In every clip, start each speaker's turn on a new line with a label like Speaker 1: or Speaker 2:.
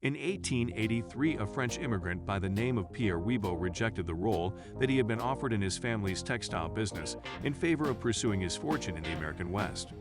Speaker 1: In 1883, a French immigrant by the name of Pierre Wibaux rejected the role that he had been offered in his family's textile business in favor of pursuing his fortune in the American West.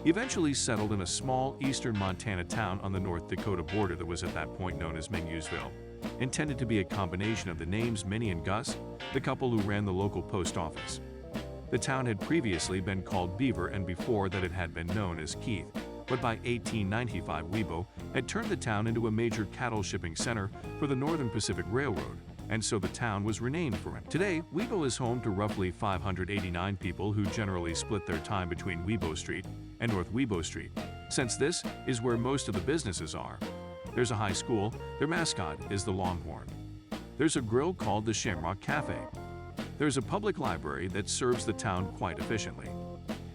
Speaker 1: He eventually settled in a small eastern Montana town on the North Dakota border that was at that point known as Minusville, intended to be a combination of the names Minnie and Gus, the couple who ran the local post office. The town had previously been called Beaver, and before that it had been known as Keith, but by 1895 Wibaux had turned the town into a major cattle shipping center for the Northern Pacific Railroad, and so the town was renamed for him. Today, Wibaux is home to roughly 589 people who generally split their time between Wibaux Street and North Wibaux Street, since this is where most of the businesses are. There's a high school. Their mascot is the Longhorn. There's a grill called the Shamrock Cafe. There's a public library that serves the town quite efficiently.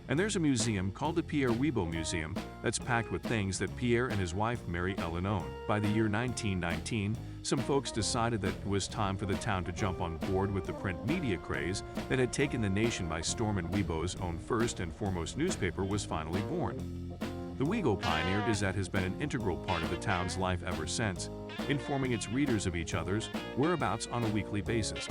Speaker 1: And there's a museum called the Pierre Wibaux Museum that's packed with things that Pierre and his wife Mary Ellen owned. By the year 1919, some folks decided that it was time for the town to jump on board with the print media craze that had taken the nation by storm, and Wibaux's own first and foremost newspaper was finally born. The Wibaux Pioneer Gazette has been an integral part of the town's life ever since, informing its readers of each other's whereabouts on a weekly basis.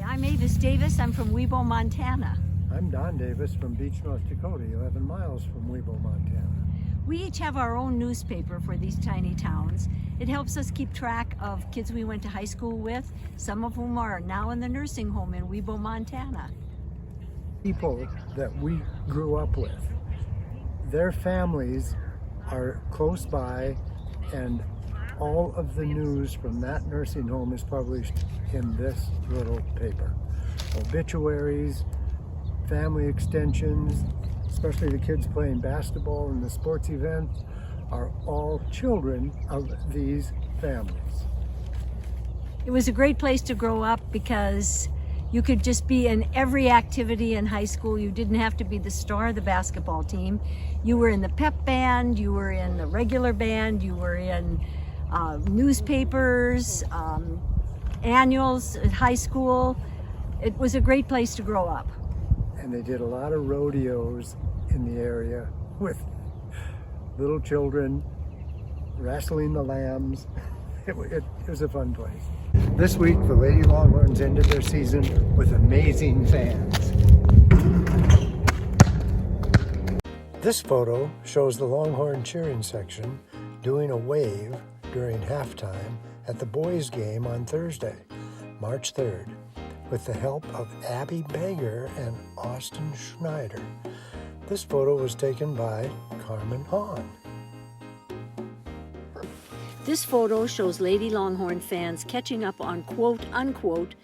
Speaker 2: I'm Avis Davis. I'm from Wibaux, Montana.
Speaker 3: I'm Don Davis from Beach, North Dakota, 11 miles from Wibaux, Montana.
Speaker 2: We each have our own newspaper for these tiny towns. It helps us keep track of kids we went to high school with, some of whom are now in the nursing home in Wibaux, Montana.
Speaker 3: People that we grew up with, their families are close by, and all of the news from that nursing home is published in this little paper. Obituaries, family extensions, especially the kids playing basketball and the sports events, are all children of these families.
Speaker 2: It was a great place to grow up because you could just be in every activity in high school. You didn't have to be the star of the basketball team. You were in the pep band, you were in the regular band, you were in newspapers, annuals at high school. It was a great place to grow up.
Speaker 3: And they did a lot of rodeos in the area with little children wrestling the lambs. It was a fun place. This week, the Lady Longhorns ended their season with amazing fans. This photo shows the Longhorn cheering section doing a wave during halftime at the boys' game on Thursday, March 3rd, with the help of Abby Banger and Austin Schneider. This photo was taken by Carmen Hahn.
Speaker 2: This photo shows Lady Longhorn fans catching up on quote-unquote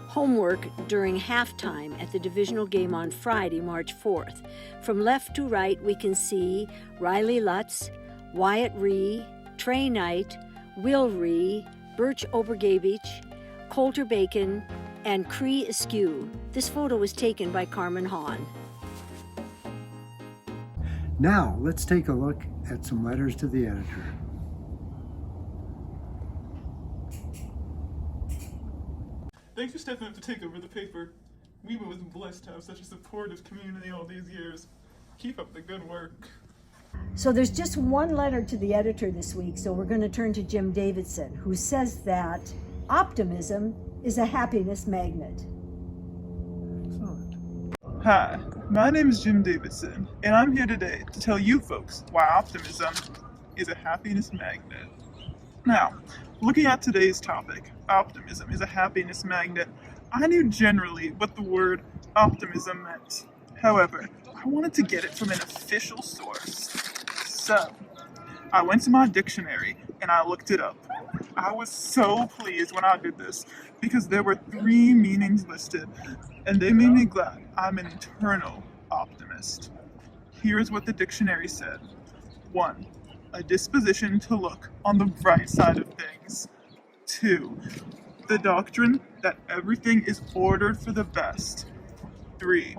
Speaker 2: homework during halftime at the divisional game on Friday, March 4th. From left to right, we can see Riley Lutz, Wyatt Ree, Trey Knight, Will Ree, Birch Obergabich, Coulter Bacon, and Cree Askew. This photo was taken by Carmen Hahn.
Speaker 3: Now, let's take a look at some letters to the editor.
Speaker 4: Thanks for stepping up to take over the paper. Wibaux was blessed to have such a supportive community all these years. Keep up the good work.
Speaker 2: So there's just one letter to the editor this week, so we're going to turn to Jim Davidson, who says that optimism is a happiness magnet.
Speaker 3: Excellent.
Speaker 4: Hi, my name is Jim Davidson, and I'm here today to tell you folks why optimism is a happiness magnet. Now, looking at today's topic, optimism is a happiness magnet, I knew generally what the word optimism meant. However, I wanted to get it from an official source. So, I went to my dictionary and I looked it up. I was so pleased when I did this because there were 3 meanings listed, and they made me glad I'm an eternal optimist. Here's what the dictionary said. 1. A disposition to look on the bright side of things. 2. The doctrine that everything is ordered for the best. 3.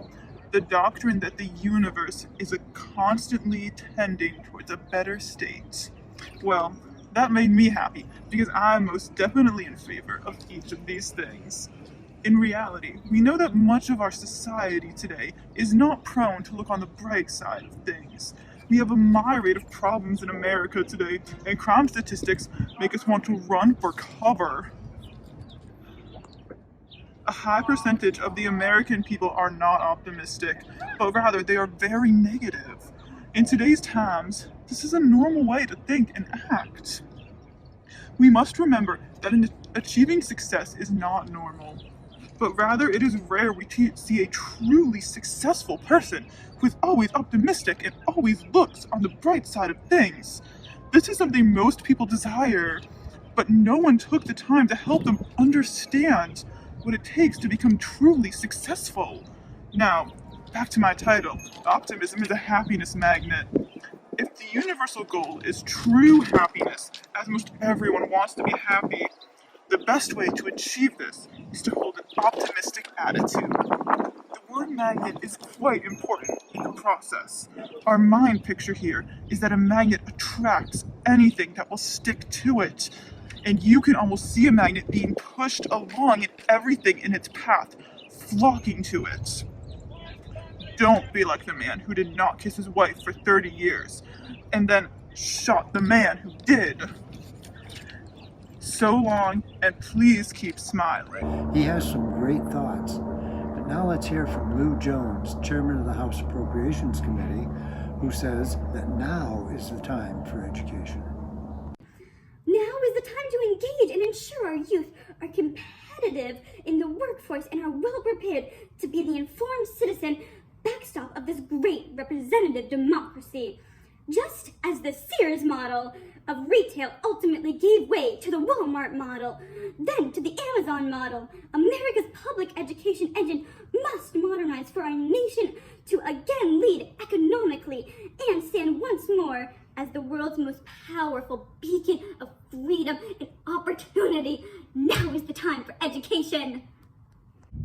Speaker 4: The doctrine that the universe is constantly tending towards a better state. Well, that made me happy because I'm most definitely in favor of each of these things. In reality, we know that much of our society today is not prone to look on the bright side of things. We have a myriad of problems in America today, and crime statistics make us want to run for cover. A high percentage of the American people are not optimistic, but rather they are very negative. In today's times, this is a normal way to think and act. We must remember that achieving success is not normal, but rather it is rare we see a truly successful person who is always optimistic and always looks on the bright side of things. This is something most people desire, but no one took the time to help them understand what it takes to become truly successful. Now, back to my title, optimism is a happiness magnet. If the universal goal is true happiness, as most everyone wants to be happy, the best way to achieve this is to hold an optimistic attitude. The word magnet is quite important in the process. Our mind picture here is that a magnet attracts anything that will stick to it, and you can almost see a magnet being pushed along and everything in its path flocking to it. Don't be like the man who did not kiss his wife for 30 years and then shot the man who did. So long, and please keep smiling.
Speaker 3: He has some great thoughts. But now let's hear from Lou Jones, chairman of the House Appropriations Committee, who says that now is the time for education.
Speaker 5: Now is the time to engage and ensure our youth are competitive in the workforce and are well prepared to be the informed citizen backstop of this great representative democracy. Just as the Sears model of retail ultimately gave way to the Walmart model, then to the Amazon model, America's public education engine must modernize for our nation to again lead economically and stand once more as the world's most powerful beacon of freedom and opportunity. Now is the time for education.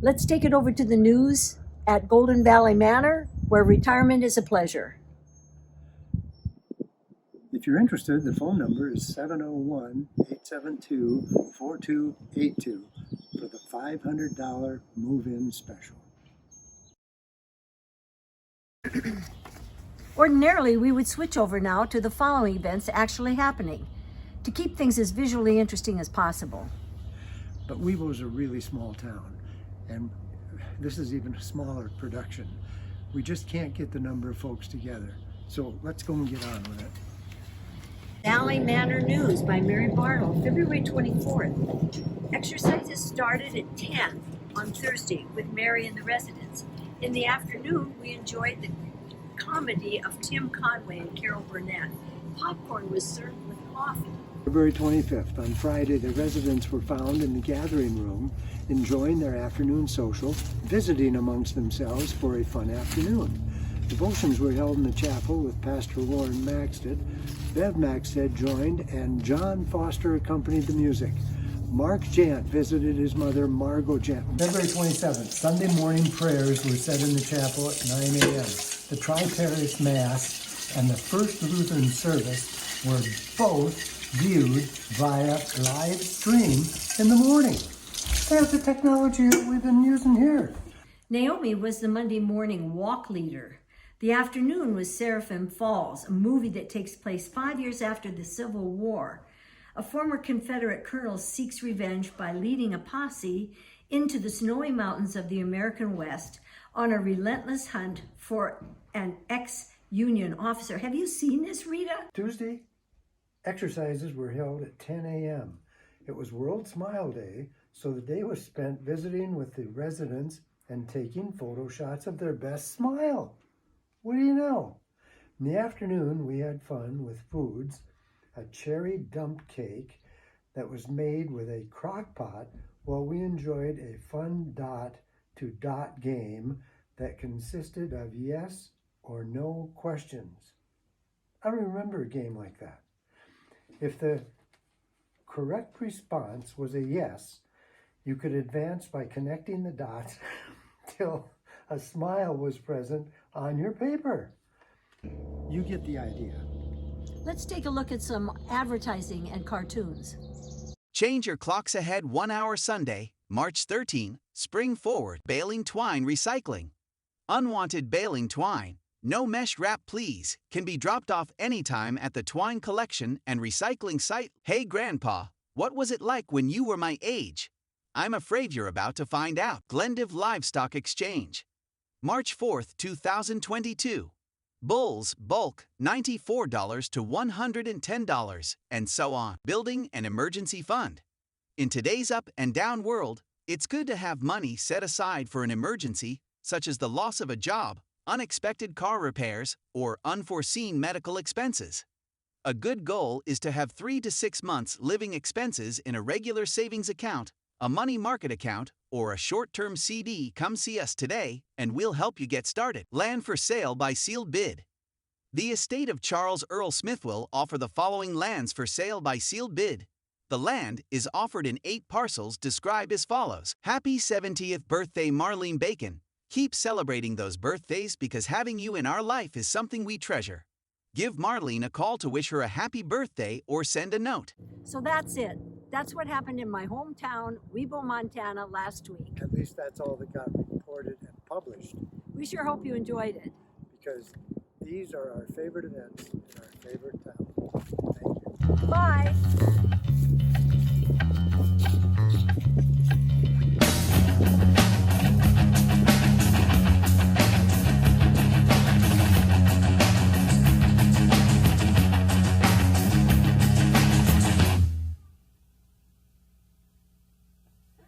Speaker 2: Let's take it over to the news at Golden Valley Manor, where retirement is a pleasure.
Speaker 3: If you're interested, the phone number is 701-872-4282 for the $500 move-in special.
Speaker 2: Ordinarily, we would switch over now to the following events actually happening to keep things as visually interesting as possible.
Speaker 3: But Wibaux is a really small town, and this is even a smaller production. We just can't get the number of folks together. So let's go and get on with it.
Speaker 2: Valley Manor News by Mary Bartle, February 24th. Exercises started at 10 on Thursday with Mary and the residents. In the afternoon, we enjoyed the comedy of Tim Conway and Carol Burnett. Popcorn was served with coffee.
Speaker 3: February 25th, on Friday, the residents were found in the gathering room, enjoying their afternoon social, visiting amongst themselves for a fun afternoon. Devotions were held in the chapel with Pastor Warren Maxted. Bev Maxted joined, and John Foster accompanied the music. Mark Jant visited his mother, Margot Jant. February 27th, Sunday morning prayers were said in the chapel at 9 a.m. The Tri-Parish Mass and the First Lutheran service were both viewed via live stream in the morning. They have the technology that we've been using here.
Speaker 2: Naomi was the Monday morning walk leader. The afternoon was Seraphim Falls, a movie that takes place 5 years after the Civil War. A former Confederate colonel seeks revenge by leading a posse into the snowy mountains of the American West on a relentless hunt for an ex-Union officer. Have you seen this, Rita?
Speaker 3: Tuesday, exercises were held at 10 a.m. It was World Smile Day, so the day was spent visiting with the residents and taking photo shots of their best smile. What do you know? In the afternoon, we had fun with foods, a cherry dump cake that was made with a crock pot, while we enjoyed a fun dot-to-dot game that consisted of yes or no questions. I don't remember a game like that. If the correct response was a yes, you could advance by connecting the dots till a smile was present on your paper. You get the idea.
Speaker 2: Let's take a look at some advertising and cartoons.
Speaker 6: Change your clocks ahead 1 hour Sunday, March 13, Spring Forward, baling twine recycling. Unwanted baling twine, no mesh wrap please, can be dropped off anytime at the twine collection and recycling site. Hey Grandpa, what was it like when you were my age? I'm afraid you're about to find out. Glendive Livestock Exchange. March 4th, 2022. Bulls, bulk, $94 to $110, and so on. Building an emergency fund. In today's up and down world, it's good to have money set aside for an emergency, such as the loss of a job, unexpected car repairs, or unforeseen medical expenses. A good goal is to have 3 to 6 months living expenses in a regular savings account, a money market account, or a short-term CD. Come see us today, and we'll help you get started. Land for sale by sealed bid. The estate of Charles Earl Smith will offer the following lands for sale by sealed bid. The land is offered in 8 parcels described as follows. Happy 70th birthday Marlene Bacon. Keep celebrating those birthdays because having you in our life is something we treasure. Give Marlene a call to wish her a happy birthday or send a note.
Speaker 2: So that's it. That's what happened in my hometown, Wibaux, Montana, last week.
Speaker 3: At least that's all that got reported and published,
Speaker 2: We sure hope you enjoyed it.
Speaker 3: because these are our favorite events in our favorite town. Thank you.
Speaker 2: Bye.